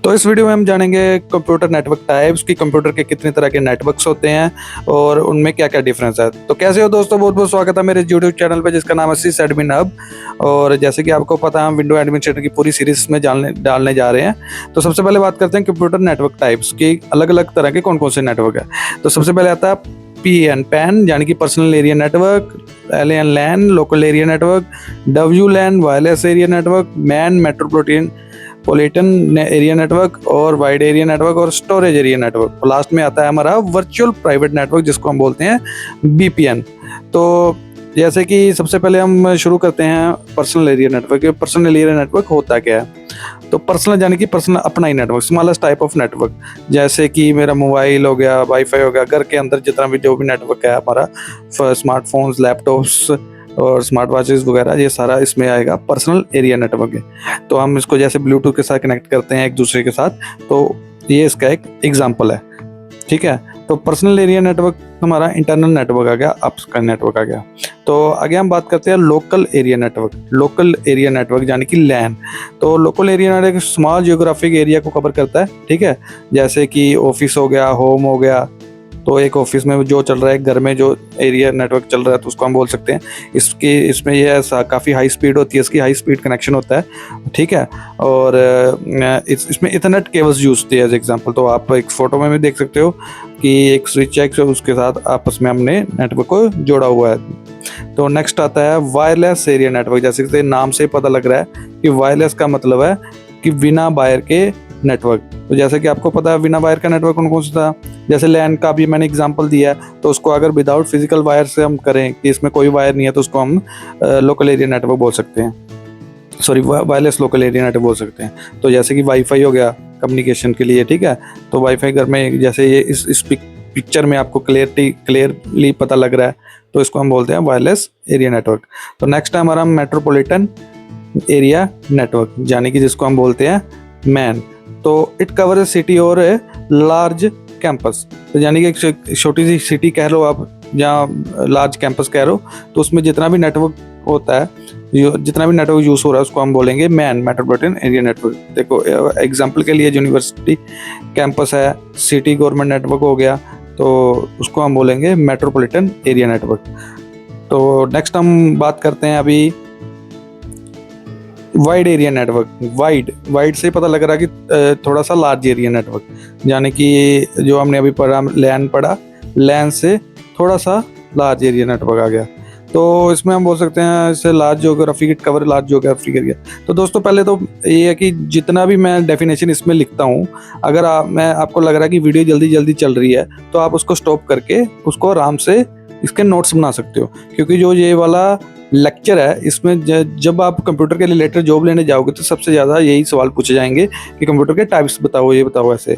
तो इस वीडियो में हम जानेंगे कंप्यूटर नेटवर्क टाइप्स की, कंप्यूटर के कितने तरह के नेटवर्क्स होते हैं और उनमें क्या क्या डिफरेंस है। तो कैसे हो दोस्तों, बहुत बहुत स्वागत है मेरे यूट्यूब चैनल पे जिसका नाम है सिस एडमिन हब। और जैसे कि आपको पता है हम विंडो एडमिनिस्ट्रेटर की पूरी सीरीज में डालने जा रहे हैं। तो सबसे पहले बात करते हैं कंप्यूटर नेटवर्क टाइप्स की, अलग अलग तरह के कौन कौन से नेटवर्क है। तो सबसे पहले आता है PAN पैन यानी कि personal area network, LAN LAN local area network, WLAN wireless area network, MAN metropolitan area network और वाइड एरिया नेटवर्क और स्टोरेज एरिया नेटवर्क। लास्ट में आता है हमारा वर्चुअल प्राइवेट नेटवर्क जिसको हम बोलते हैं BPN। तो जैसे कि सबसे पहले हम शुरू करते हैं personal area network. Personal area network होता क्या है? तो पर्सनल यानी कि पर्सनल अपना ही network, smallest type of network. जैसे कि मेरा मोबाइल हो गया, वाईफाई हो गया, घर के अंदर जितना भी जो भी नेटवर्क है हमारा, स्मार्टफोन्स, लैपटॉप्स और स्मार्ट वॉचेस वगैरह, ये सारा इसमें आएगा पर्सनल एरिया नेटवर्क है। तो हम इसको जैसे ब्लूटूथ के साथ कनेक्ट करते हैं एक दूसरे के साथ, तो ये इसका एक एग्जांपल है। ठीक है, तो पर्सनल एरिया नेटवर्क हमारा इंटरनल नेटवर्क आ गया, अप्स का नेटवर्क आ गया। तो आगे हम बात करते हैं local area network. Local area network यानी कि लैन। तो local area network small geographic area को कवर करता है। ठीक है, जैसे कि ऑफिस हो गया, होम हो गया। तो एक ऑफिस में जो चल रहा है, घर में जो एरिया नेटवर्क चल रहा है, तो उसको हम बोल सकते हैं। इसमें ये काफ़ी हाई स्पीड होती है, इसकी हाई स्पीड कनेक्शन होता है। ठीक है, और इसमें इथरनेट केबल्स यूज होती है एज एग्जांपल। तो आप एक फ़ोटो में भी देख सकते हो कि एक स्विच है, उसके साथ आपस में हमने नेटवर्क को जोड़ा हुआ है। तो नेक्स्ट आता है वायरलेस एरिया नेटवर्क। जैसे कि नाम से पता लग रहा है कि वायरलेस का मतलब है कि बिना वायर के नेटवर्क। तो जैसे कि आपको पता है बिना वायर का नेटवर्क कौन कौन सा था, जैसे लैन का भी मैंने एग्जांपल दिया है। तो उसको अगर विदाउट फिजिकल वायर से हम करें कि इसमें कोई वायर नहीं है, तो उसको हम लोकल एरिया नेटवर्क बोल सकते हैं, sorry wireless local area network बोल सकते हैं। तो जैसे कि वाईफाई हो गया कम्युनिकेशन के लिए। ठीक है, तो वाईफाई घर में जैसे ये इस पिक्चर में आपको क्लियरली पता लग रहा है, तो इसको हम बोलते हैं वायरलेस एरिया नेटवर्क। तो नेक्स्ट है हमारा मेट्रोपॉलिटन एरिया नेटवर्क यानी कि जिसको हम बोलते हैं मैन। तो इट कवर सिटी और लार्ज कैंपस। तो यानी कि एक छोटी सी सिटी कह लो आप, जहाँ लार्ज कैंपस कह लो, तो उसमें जितना भी नेटवर्क होता है, जितना भी नेटवर्क यूज़ हो रहा है, उसको हम बोलेंगे मैन मेट्रोपॉलिटन एरिया नेटवर्क। देखो एग्जांपल के लिए यूनिवर्सिटी कैंपस है, सिटी गवर्नमेंट नेटवर्क हो गया, तो उसको हम बोलेंगे मेट्रोपॉलिटन एरिया नेटवर्क। तो नेक्स्ट हम बात करते हैं अभी वाइड एरिया नेटवर्क। वाइड से पता लग रहा है कि थोड़ा सा लार्ज एरिया नेटवर्क, यानी कि जो हमने अभी पढ़ा लैन पढ़ा, लैन से थोड़ा सा लार्ज एरिया नेटवर्क आ गया। तो इसमें हम बोल सकते हैं इससे large geography cover, large geographic area. तो दोस्तों पहले तो ये है कि जितना भी मैं डेफिनेशन इसमें लिखता हूँ, अगर मैं आपको लग रहा है कि वीडियो जल्दी जल्दी चल रही है, तो आप उसको स्टॉप करके उसको आराम से इसके नोट्स बना सकते हो। क्योंकि जो ये वाला लेक्चर है, इसमें जब आप कंप्यूटर के रिलेटेड जॉब लेने जाओगे तो सबसे ज़्यादा यही सवाल पूछे जाएंगे कि कंप्यूटर के टाइप्स बताओ, ये बताओ ऐसे।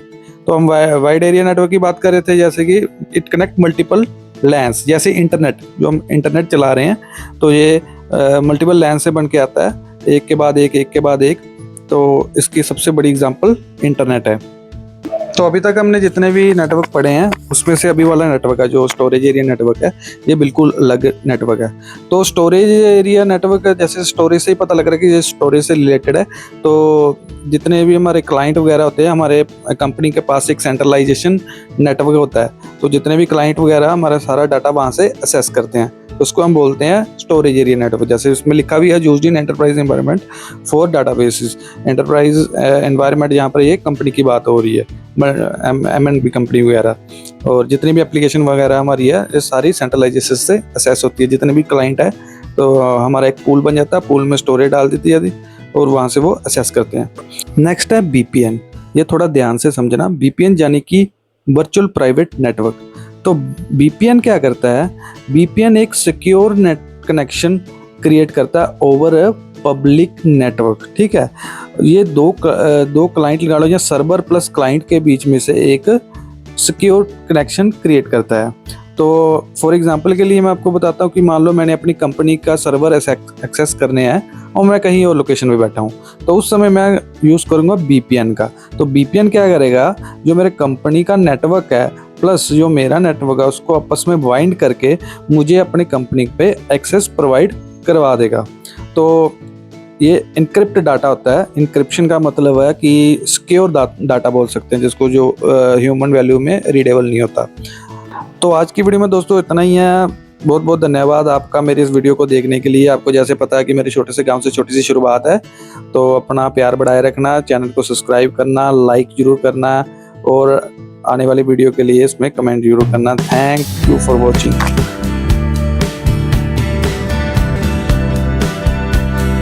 तो हम वाइड एरिया नेटवर्क की बात कर रहे थे, जैसे कि इट कनेक्ट मल्टीपल लैंस। जैसे इंटरनेट, जो हम इंटरनेट चला रहे हैं, तो ये मल्टीपल लैन से बन के आता है, एक के बाद एक, एक के बाद एक। तो इसकी सबसे बड़ी एग्जांपल इंटरनेट है। तो अभी तक हमने जितने भी नेटवर्क पढ़े हैं, उसमें से अभी वाला नेटवर्क है जो स्टोरेज एरिया नेटवर्क है, ये बिल्कुल अलग नेटवर्क है। तो स्टोरेज एरिया नेटवर्क, जैसे स्टोरेज से ही पता लग रहा है कि ये स्टोरेज से रिलेटेड है। तो जितने भी हमारे क्लाइंट वगैरह होते हैं, हमारे कंपनी के पास एक सेंट्रलाइजेशन नेटवर्क होता है। तो जितने भी क्लाइंट वगैरह हमारा सारा डाटा वहाँ से असेस करते हैं, तो उसको हम बोलते हैं स्टोरेज एरिया नेटवर्क। जैसे इसमें लिखा भी है used in enterprise environment for databases. Enterprise environment यहाँ पर ये कंपनी की बात हो रही है, MNP कंपनी वगैरह, और जितनी भी एप्लीकेशन वगैरह हमारी है, ये सारी सेंट्रलाइजेशन से असेस होती है। जितने भी क्लाइंट है, तो हमारा एक पूल बन जाता है, पूल में स्टोरेज डाल देती है और वहाँ से वो असेस करते हैं। नेक्स्ट है BPN। ये थोड़ा ध्यान से समझना। BPN यानी कि वर्चुअल प्राइवेट नेटवर्क। तो BPN क्या करता है? BPN एक सिक्योर नेट कनेक्शन क्रिएट करता है ओवर अ पब्लिक नेटवर्क। ठीक है, ये दो क्लाइंट लगा लो या सर्वर प्लस क्लाइंट के बीच में से एक सिक्योर कनेक्शन क्रिएट करता है। तो फॉर एग्जांपल के लिए मैं आपको बताता हूँ कि मान लो मैंने अपनी कंपनी का सर्वर एक्सेस करने हैं और मैं कहीं और लोकेशन पे बैठा हूँ, तो उस समय मैं यूज़ करूँगा BPN का। तो BPN क्या करेगा? जो मेरे कंपनी का नेटवर्क है प्लस जो मेरा नेटवर्क है, उसको आपस में बाइंड करके मुझे अपनी कंपनी पे एक्सेस प्रोवाइड करवा देगा। तो ये इनक्रिप्ट डाटा होता है। इनक्रिप्शन का मतलब है कि सिक्योर डाटा बोल सकते हैं, जिसको जो ह्यूमन वैल्यू में रीडेबल नहीं होता। तो आज की वीडियो में दोस्तों इतना ही है। बहुत बहुत धन्यवाद आपका मेरी इस वीडियो को देखने के लिए। आपको जैसे पता है कि मेरे छोटे से गांव से छोटी सी शुरुआत है, तो अपना प्यार बढ़ाए रखना, चैनल को सब्सक्राइब करना, लाइक जरूर करना और आने वाली वीडियो के लिए इसमें कमेंट जरूर करना। Thank you for watching.